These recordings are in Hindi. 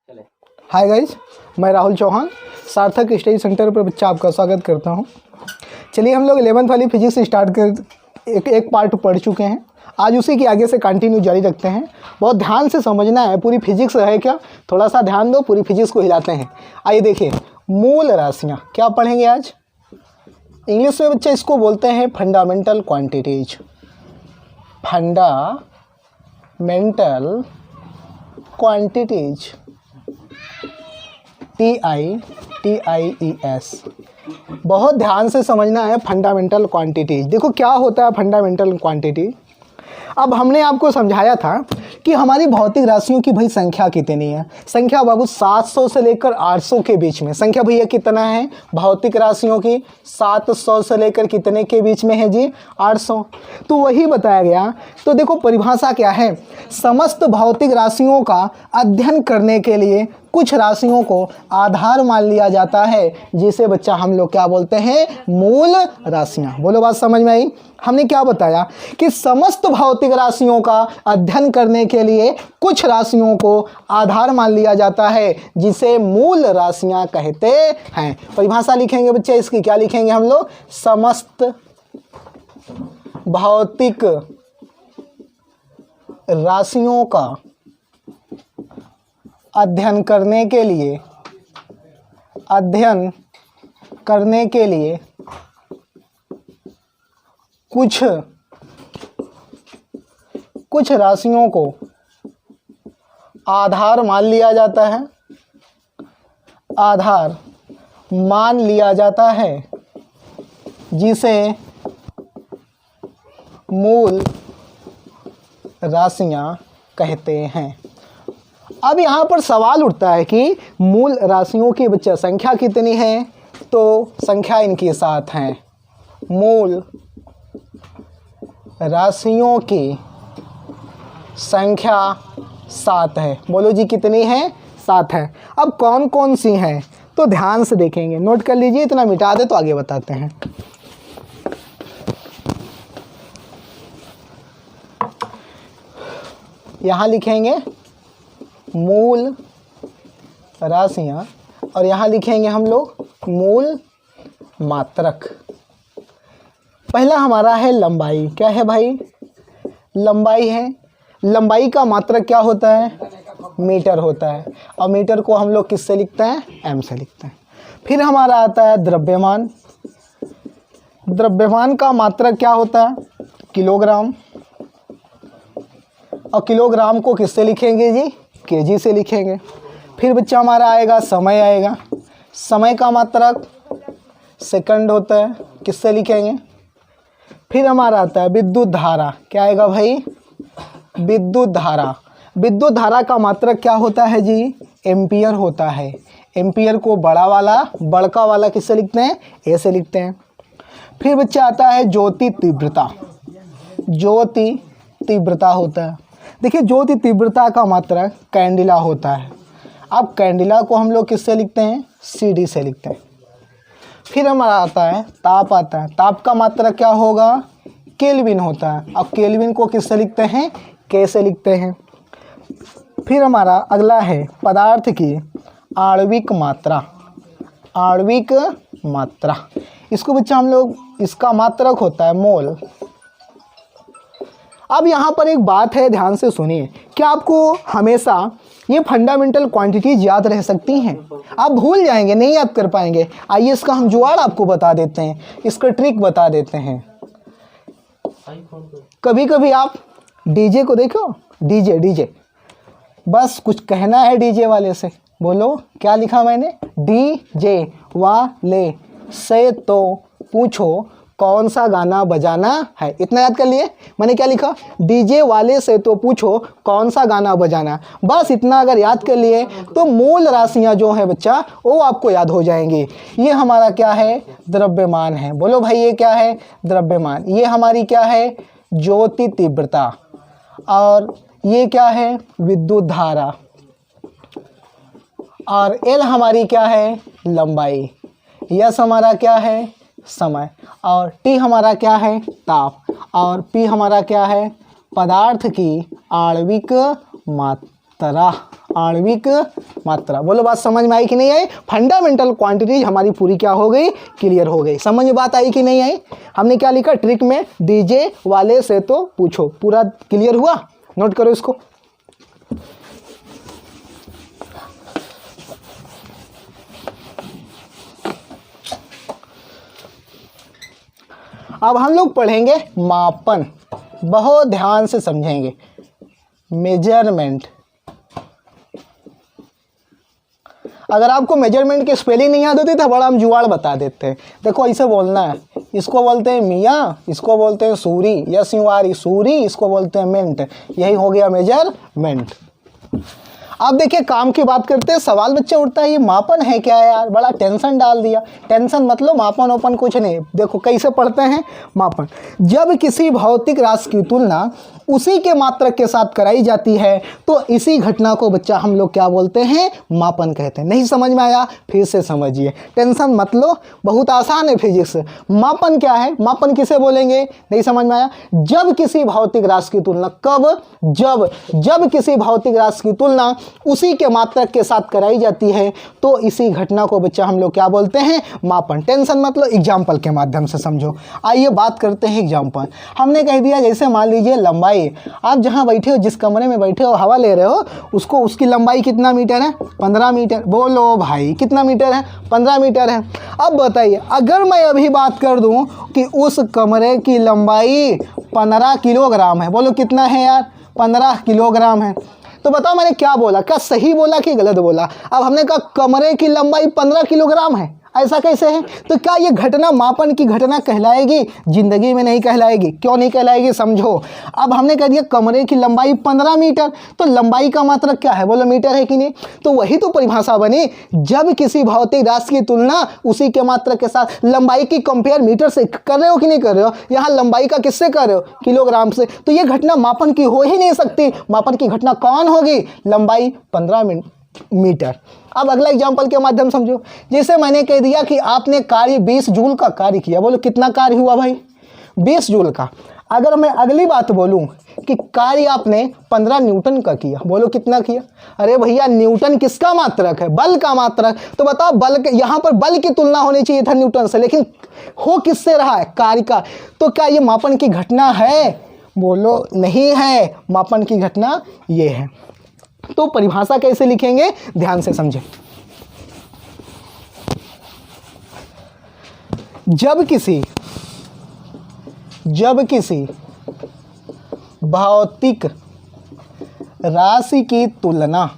हाय गाइज, मैं राहुल चौहान सार्थक स्टडी सेंटर पर बच्चा आपका स्वागत करता हूं। चलिए हम लोग 11th वाली फिजिक्स स्टार्ट कर एक पार्ट पढ़ चुके हैं। आज उसी की आगे से कंटिन्यू जारी रखते हैं। बहुत ध्यान से समझना है, पूरी फिजिक्स है क्या, थोड़ा सा ध्यान दो, पूरी फिजिक्स को हिलाते हैं। आइए देखिए, मूल राशियाँ क्या पढ़ेंगे आज। इंग्लिश में बच्चे इसको बोलते हैं fundamental quantities. Fundamental quantities, TIES। बहुत ध्यान से समझना है फंडामेंटल क्वांटिटीज। देखो क्या होता है फंडामेंटल क्वांटिटी। अब हमने आपको समझाया था कि हमारी भौतिक राशियों की भाई संख्या कितनी है। संख्या बाबू 700 से लेकर 800 के बीच में। संख्या भैया कितना है भौतिक राशियों की, 700 से लेकर कितने के बीच में है जी, 800। तो वही बताया गया। तो देखो परिभाषा क्या है, समस्त भौतिक राशियों का अध्ययन करने के लिए कुछ राशियों को आधार मान लिया जाता है, जिसे बच्चा हम लोग क्या बोलते हैं, मूल राशियां। बोलो बात समझ में आई। हमने क्या बताया कि समस्त भौतिक राशियों का अध्ययन करने के लिए कुछ राशियों को आधार मान लिया जाता है, जिसे मूल राशियां कहते हैं। परिभाषा लिखेंगे बच्चे इसकी, क्या लिखेंगे हम लोग, समस्त भौतिक राशियों का अध्ययन करने के लिए कुछ राशियों को आधार मान लिया जाता है, आधार मान लिया जाता है, जिसे मूल राशियां कहते हैं। अब यहाँ पर सवाल उठता है कि मूल राशियों की बच्चा संख्या कितनी है। तो संख्या इनके साथ हैं, मूल राशियों की संख्या 7 है। बोलो जी कितनी है, 7 है। अब कौन कौन सी हैं तो ध्यान से देखेंगे, नोट कर लीजिए, इतना मिटा दे तो आगे बताते हैं। यहाँ लिखेंगे मूल राशियां और यहाँ लिखेंगे हम लोग मूल मात्रक। पहला हमारा है लंबाई। क्या है भाई, लंबाई है। लंबाई का मात्रक क्या होता है, मीटर होता है। और मीटर को हम लोग किससे लिखते हैं, m से लिखते हैं। फिर हमारा आता है द्रव्यमान। द्रव्यमान का मात्रक क्या होता है, किलोग्राम। और किलोग्राम को किससे लिखेंगे जी, केजी से लिखेंगे। फिर बच्चा हमारा आएगा समय आएगा। समय का मात्रक सेकंड होता है, किससे लिखेंगे। फिर हमारा आता है विद्युत धारा। क्या आएगा भाई, विद्युत धारा। विद्युत धारा का मात्रक क्या होता है जी, एम्पियर होता है। एम्पियर को बड़का वाला किससे लिखते हैं, ए से लिखते हैं। फिर बच्चा आता है ज्योति तीव्रता। ज्योति तीव्रता होता है। देखिए ज्योति तीव्रता का मात्रक कैंडिला होता है। अब कैंडिला को हम लोग किससे लिखते हैं, CD से लिखते हैं। फिर हमारा आता है ताप आता है। ताप का मात्रक क्या होगा, केल्विन होता है। अब केल्विन को किससे लिखते हैं, K से लिखते हैं। फिर हमारा अगला है पदार्थ की आणविक मात्रा। आणविक मात्रा, इसको बच्चा हम लोग, इसका मात्रक होता है मोल। अब यहाँ पर एक बात है, ध्यान से सुनिए। क्या आपको हमेशा ये फंडामेंटल क्वांटिटीज याद रह सकती हैं, आप भूल जाएंगे, नहीं याद कर पाएंगे। आइए इसका हम जुगाड़ आपको बता देते हैं, इसका ट्रिक बता देते हैं। कभी कभी आप डीजे को देखो, डीजे बस कुछ कहना है डीजे वाले से, बोलो क्या लिखा मैंने, डीजे वाले से तो पूछो कौन सा गाना बजाना है। इतना याद कर लिए, मैंने क्या लिखा, डीजे वाले से तो पूछो कौन सा गाना बजाना। बस इतना अगर याद कर लिए तो मूल राशियां जो है बच्चा वो आपको याद हो जाएंगी। ये हमारा क्या है, द्रव्यमान है। बोलो भाई ये क्या है, द्रव्यमान। ये हमारी क्या है, ज्योति तीव्रता। और ये क्या है, विद्युत धारा। और L हमारी क्या है, लंबाई। यस हमारा क्या है, समय। और T हमारा क्या है, ताप। और P हमारा क्या है, पदार्थ की आणविक मात्रा। आणविक मात्रा। बोलो बात समझ में आई कि नहीं आई? फंडामेंटल क्वांटिटीज हमारी पूरी क्या हो गई? क्लियर हो गई। समझ में बात आई कि नहीं आई? हमने क्या लिखा ट्रिक में? डीजे वाले से तो पूछो। पूरा क्लियर हुआ? नोट करो इसको। अब हम लोग पढ़ेंगे मापन। बहुत ध्यान से समझेंगे। मेजरमेंट। अगर आपको मेजरमेंट की स्पेलिंग नहीं याद होती तो बड़ा हम जुगाड़ बता देते हैं। देखो ऐसे बोलना है, इसको बोलते हैं मियाँ, इसको बोलते हैं सूरी या सिंवारी, सूरी इसको बोलते हैं मिनट। यही हो गया मेजरमेंट। अब देखिए काम की बात करते हैं। सवाल बच्चे उठता है ये मापन है क्या यार? बड़ा टेंशन डाल दिया। टेंशन मतलब मापन ओपन कुछ नहीं। देखो कैसे पढ़ते हैं मापन। जब किसी भौतिक राशि की तुलना उसी के मात्रक के साथ कराई जाती है तो इसी घटना को बच्चा हम लोग क्या बोलते हैं? मापन कहते हैं। नहीं समझ में आया? फिर से समझिए। टेंशन मत लो, बहुत आसान है फिजिक्स। मापन क्या है? मापन किसे बोलेंगे? नहीं समझ में आया? जब किसी भौतिक राशि की तुलना, कब? जब किसी भौतिक राशि की तुलना उसी के मात्रक के साथ कराई जाती है तो इसी घटना को बच्चा हम लोग क्या बोलते हैं? मापन। टेंशन मतलब एग्जाम्पल के माध्यम से समझो। आइए बात करते हैं एग्जाम्पल। हमने कह दिया जैसे मान लीजिए लंबाई, आप जहां बैठे हो, जिस कमरे में बैठे हो, हवा ले रहे हो, उसको उसकी लंबाई कितना मीटर है? 15 मीटर। बोलो भाई कितना मीटर है? 15 मीटर है। अब बताइए अगर मैं अभी बात कर दूं कि उस कमरे की लंबाई 15 किलोग्राम है। बोलो कितना है यार? 15 किलोग्राम है। तो बताओ मैंने क्या बोला? क्या सही बोला कि गलत बोला? अब हमने कहा कमरे की लंबाई 15 किलोग्राम है, ऐसा कैसे है? तो क्या ये घटना मापन की घटना कहलाएगी? जिंदगी में नहीं कहलाएगी। क्यों नहीं कहलाएगी? समझो। अब हमने कह दिया कमरे की लंबाई 15 मीटर, तो लंबाई का मात्रक क्या है? बोलो मीटर है कि नहीं? तो वही तो परिभाषा बनी। जब किसी भौतिक राशि की तुलना उसी के मात्रक के साथ, लंबाई की कंपेयर मीटर से कर रहे हो कि नहीं कर रहे हो? यहाँ लंबाई का किससे कर रहे हो? किलोग्राम से। तो ये घटना मापन की हो ही नहीं सकती। मापन की घटना कौन होगी? लंबाई 15 मीटर। अब अगला एग्जांपल के माध्यम समझो। जैसे मैंने कह दिया कि आपने कार्य 20 जूल का कार्य किया। बोलो कितना कार्य हुआ भाई? 20 जूल का। अगर मैं अगली बात बोलूं कि कार्य आपने 15 न्यूटन का किया। बोलो कितना किया? अरे भैया न्यूटन किसका मात्रक है? बल का मात्रक। तो बताओ बल के, यहाँ पर बल की तुलना होनी चाहिए था न्यूटन से, लेकिन हो किससे रहा है? कार्य का। तो क्या ये मापन की घटना है? बोलो नहीं है। मापन की घटना ये है। तो परिभाषा कैसे लिखेंगे? ध्यान से समझें। जब किसी भौतिक राशि की तुलना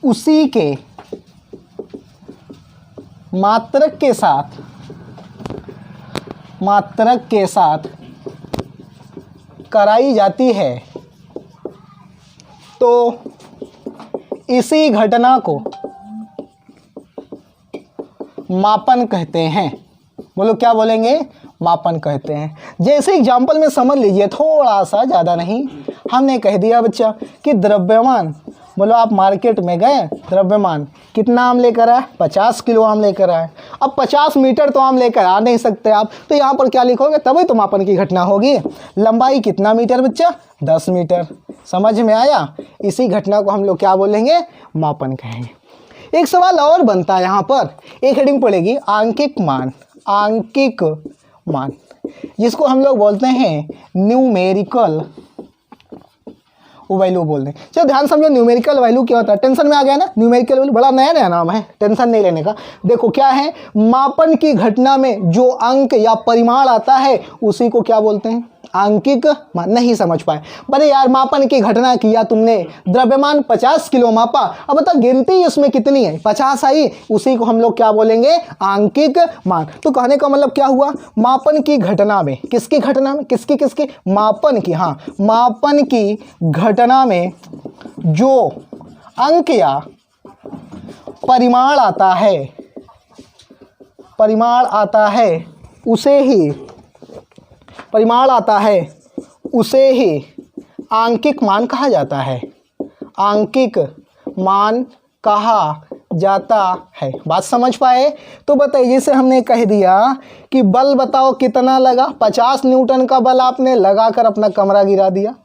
उसी के मात्रक के साथ कराई जाती है तो इसी घटना को मापन कहते हैं। बोलो क्या बोलेंगे? मापन कहते हैं। जैसे एग्जाम्पल में समझ लीजिए, थोड़ा सा, ज़्यादा नहीं। हमने कह दिया बच्चा कि द्रव्यमान, बोलो आप मार्केट में गए, द्रव्यमान कितना आम लेकर आए? 50 किलो आम लेकर आए। अब 50 मीटर तो आम लेकर आ नहीं सकते आप, तो यहाँ पर क्या लिखोगे? तभी तो मापन की घटना होगी। लंबाई कितना मीटर बच्चा? 10 मीटर। समझ में आया? इसी घटना को हम लोग क्या बोलेंगे? मापन कहेंगे। एक सवाल और बनता है यहाँ पर, एक हेडिंग पड़ेगी आंकिक मान। आंकिक मान जिसको हम लोग बोलते हैं न्यूमेरिकल वैल्यू बोलते हैं। चलो ध्यान समझो, न्यूमेरिकल वैल्यू क्या होता है? टेंशन में आ गया ना? न्यूमेरिकल वैल्यू बड़ा नया नया नाम है, टेंशन नहीं लेने का। देखो क्या है, मापन की घटना में जो अंक या परिमाण आता है उसी को क्या बोलते हैं? आंकिक मान। नहीं समझ पाए? बड़े यार मापन की घटना किया तुमने, द्रव्यमान 50 किलो मापा, अब बता गिनती उसमें कितनी है? 50 आई। उसी को हम लोग क्या बोलेंगे? आंकिक मान। तो कहने का मतलब क्या हुआ? मापन की घटना में, किसकी घटना में? किसकी? मापन की। हाँ, मापन की घटना में जो अंक या परिमाण आता है उसे ही आंकिक मान कहा जाता है। आंकिक मान कहा जाता है। बात समझ पाए? तो बताइए, जैसे हमने कह दिया कि बल बताओ कितना लगा? 50 न्यूटन का बल आपने लगाकर अपना कमरा गिरा दिया।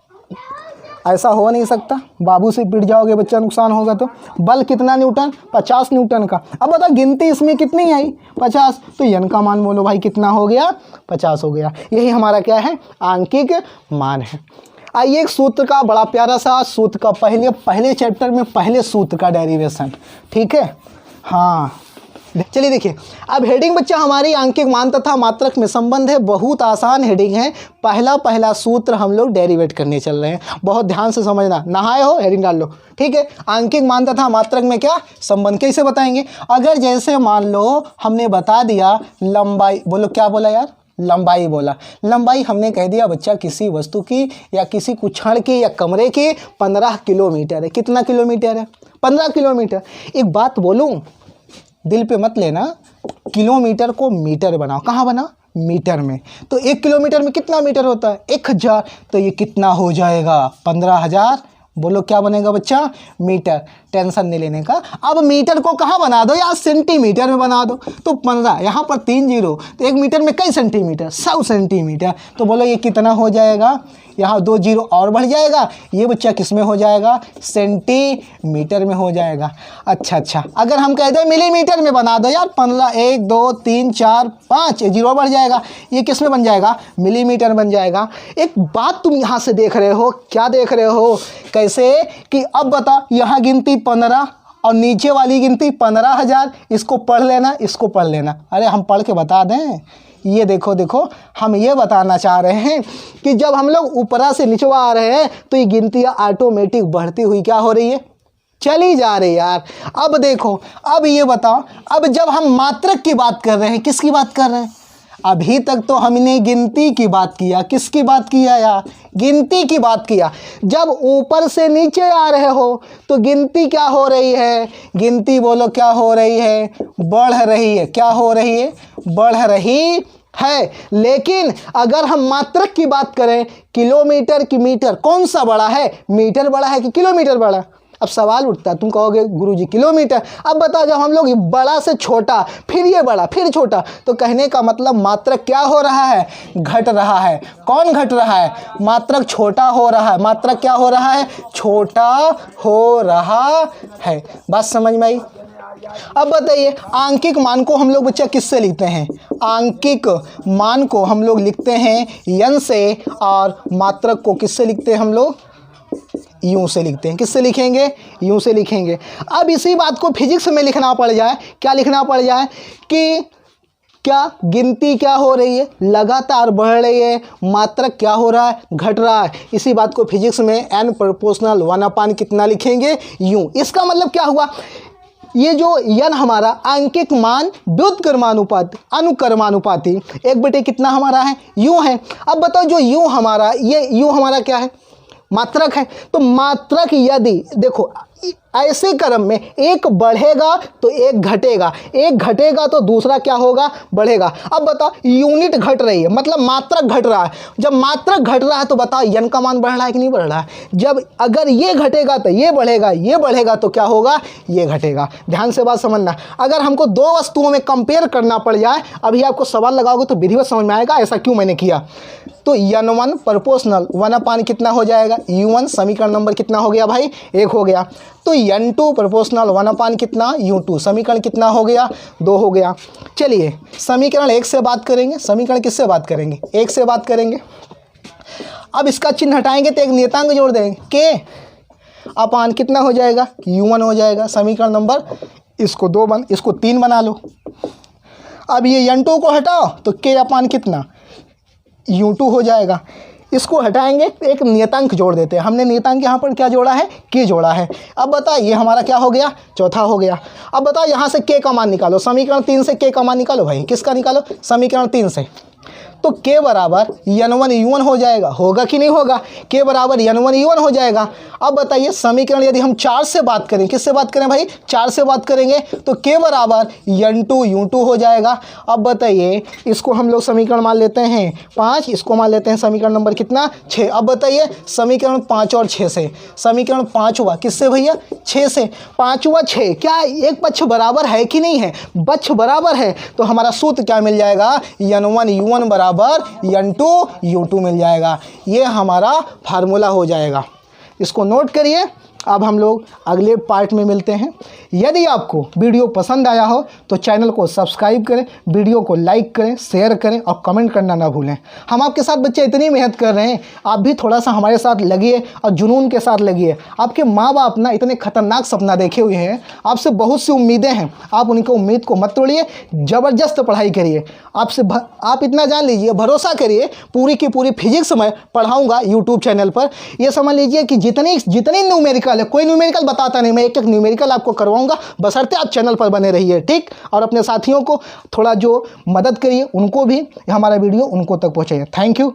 ऐसा हो नहीं सकता, बाबू से पिट जाओगे बच्चा, नुकसान होगा। तो बल कितना न्यूटन, 50 न्यूटन का। अब बता गिनती इसमें कितनी आई, 50, तो यन का मान बोलो भाई कितना हो गया, 50 हो गया। यही हमारा क्या है, आंकिक मान है। आइए एक सूत्र का बड़ा प्यारा सा सूत्र का पहले चैप्टर में पहले सूत्र का डेरिवेशन, ठीक है। हाँ चलिए देखिए, अब हेडिंग बच्चा हमारी आंकिक मान तथा मात्रक में संबंध है। बहुत आसान हेडिंग है, पहला सूत्र हम लोग डेरिवेट करने चल रहे हैं, बहुत ध्यान से समझना। नहाए हो हेडिंग डाल लो, ठीक है। आंकिक मान तथा मात्रक में क्या संबंध, कैसे बताएंगे। अगर जैसे मान लो हमने बता दिया लंबाई, बोलो क्या बोला यार, लंबाई बोला। लंबाई हमने कह दिया बच्चा किसी वस्तु की या किसी कुछ क्षण की या कमरे की 15 किलोमीटर है। कितना किलोमीटर है, 15 किलोमीटर। एक बात बोलूं, दिल पे मत लेना, किलोमीटर को मीटर बनाओ। कहाँ बना, मीटर में। तो 1 किलोमीटर में कितना मीटर होता है, 1000। तो ये कितना हो जाएगा, 15,000। बोलो क्या बनेगा बच्चा, मीटर। टेंशन नहीं लेने का। अब मीटर को कहाँ बना दो यार, सेंटीमीटर में बना दो। तो 15, यहाँ पर 3 जीरो, तो 1 मीटर में कई सेंटीमीटर, 100 सेंटीमीटर। तो बोलो ये कितना हो जाएगा, यहाँ 2 जीरो और बढ़ जाएगा, ये बच्चा किस में हो जाएगा, सेंटीमीटर में हो जाएगा। अच्छा, अगर हम कह दें मिलीमीटर में बना दो यार, 15, 1 2 3 4 5, जीरो बढ़ जाएगा, ये किस में बन जाएगा, मिलीमीटर बन जाएगा। एक बात तुम यहाँ से देख रहे हो, क्या देख रहे हो, कैसे कि अब बता, यहाँ गिनती 15 और नीचे वाली गिनती 15,000। इसको पढ़ लेना, इसको पढ़ लेना। अरे हम पढ़ के बता दें, ये देखो हम ये बताना चाह रहे हैं कि जब हम लोग ऊपरा से निचवा आ रहे हैं तो ये गिनतियाँ ऑटोमेटिक बढ़ती हुई क्या हो रही है, चली जा रही है यार। अब देखो, अब ये बताओ, अब जब हम मात्रक की बात कर रहे हैं, किसकी बात कर रहे हैं, अभी तक तो हमने गिनती की बात किया, किसकी बात किया यार, गिनती की बात किया। जब ऊपर से नीचे आ रहे हो तो गिनती क्या हो रही है, गिनती बोलो क्या हो रही है, बढ़ रही है। क्या हो रही है, बढ़ रही है। लेकिन अगर हम मात्रक की बात करें, किलोमीटर की मीटर कौन सा बड़ा है, मीटर बड़ा है कि किलोमीटर बड़ा। अब सवाल उठता है, तुम कहोगे गुरुजी किलोमीटर। अब बता, जब हम लोग बड़ा से छोटा, फिर ये बड़ा, फिर छोटा, तो कहने का मतलब मात्रक क्या हो रहा है, घट रहा है। कौन घट रहा है, मात्रक छोटा हो रहा है। मात्रक क्या हो रहा है, छोटा हो रहा है। बात समझ में आई। अब बताइए, आंकिक मान को हम लोग बच्चा किससे लिखते हैं, आंकिक मान को हम लोग लिखते हैं यन से, और मात्रक को किससे लिखते हैं हम लोग, यूं से लिखते हैं। किससे लिखेंगे, यूं से लिखेंगे। अब इसी बात को फिजिक्स में लिखना पड़ जाए, क्या लिखना पड़ जाए कि क्या गिनती क्या हो रही है, लगातार बढ़ रही है, मात्रक क्या हो रहा है, घट रहा है। इसी बात को फिजिक्स में n प्रोपोर्शनल 1/, कितना लिखेंगे, यूं। इसका मतलब क्या हुआ, ये जो यन हमारा आंकिक मान व्युत्क्रमानुपाती अनुक्रमानुपाती 1/, कितना हमारा है, यूं है। अब बताओ, जो यूं हमारा, ये यूं हमारा क्या है, मात्रक है। तो मात्रक यदि देखो ऐसे क्रम में एक बढ़ेगा तो एक घटेगा, एक घटेगा तो दूसरा क्या होगा, बढ़ेगा। अब बताओ, यूनिट घट रही है, मतलब मात्रक घट रहा है। जब मात्रक घट रहा है तो बताओ यन का मान बढ़ रहा है कि नहीं बढ़ रहा है। जब अगर ये घटेगा तो ये बढ़ेगा, ये बढ़ेगा तो क्या होगा, ये घटेगा। ध्यान से बात समझना। अगर हमको दो वस्तुओं में कंपेयर करना पड़ जाए, अभी आपको सवाल लगाओगे तो विधिवत समझ में आएगा ऐसा क्यों मैंने किया। तो n1 प्रोपोर्शनल 1/, कितना हो जाएगा, u1। समीकरण नंबर कितना हो गया भाई, 1 हो गया। तो n2 प्रोपोर्शनल 1/, कितना, u2। समीकरण कितना हो गया, 2 हो गया। चलिए समीकरण 1 से बात करेंगे। समीकरण किससे बात करेंगे, 1 से बात करेंगे। अब इसका चिन्ह हटाएंगे तो एक नियतांक जोड़ देंगे, k/, कितना हो जाएगा, u1 हो जाएगा। समीकरण नंबर इसको 2 इसको 3 बना लो। अब ये n2 को हटाओ तो k/, कितना, u2 हो जाएगा। इसको हटाएंगे एक नियतांक जोड़ देते हैं। हमने नियतांक यहाँ पर क्या जोड़ा है, k जोड़ा है। अब बता, ये हमारा क्या हो गया, चौथा हो गया। अब बताओ यहाँ से k का मान निकालो, समीकरण 3 से k का मान निकालो भाई। किसका निकालो, समीकरण 3 से। तो k बराबर n1 u1 हो जाएगा, होगा कि नहीं होगा, k बराबर n1 u1 हो जाएगा। अब बताइए समीकरण यदि हम 4 से बात करें, किससे बात करें भाई, 4 से बात करेंगे तो k बराबर n2 u2 हो जाएगा। अब बताइए, इसको हम लोग समीकरण मान लेते हैं 5, इसको मान लेते हैं समीकरण नंबर कितना, 6। अब बताइए समीकरण 5 और 6 से, समीकरण 5 हुआ किससे भैया, 6 से। 5 हुआ 6, क्या एक पक्ष बराबर है कि नहीं है, पक्ष बराबर है। तो हमारा सूत्र क्या मिल जाएगा, n1 u1 बराबर n2 u2 मिल जाएगा। ये हमारा फार्मूला हो जाएगा। इसको नोट करिए। अब हम लोग अगले पार्ट में मिलते हैं। यदि आपको वीडियो पसंद आया हो तो चैनल को सब्सक्राइब करें, वीडियो को लाइक करें, शेयर करें और कमेंट करना ना भूलें। हम आपके साथ बच्चे इतनी मेहनत कर रहे हैं, आप भी थोड़ा सा हमारे साथ लगिए और जुनून के साथ लगिए। आपके माँ बाप ना इतने खतरनाक सपना देखे हुए हैं, आपसे बहुत सी उम्मीदें हैं, आप उनकी उम्मीद को मत तोड़िए, ज़बरदस्त पढ़ाई करिए। आप इतना जान लीजिए, भरोसा करिए, पूरी की पूरी फिजिक्स मैं पढ़ाऊँगा यूट्यूब चैनल पर। ये समझ लीजिए कि जितनी न्यूमेरिकल है, कोई न्यूमेरिकल बताता नहीं, मैं एक एक न्यूमेरिकल आपको करवाऊंगा, बशर्ते आप चैनल पर बने रहिए, ठीक। और अपने साथियों को थोड़ा जो मदद करिए, उनको भी हमारा वीडियो उनको तक पहुंचाइए। Thank you.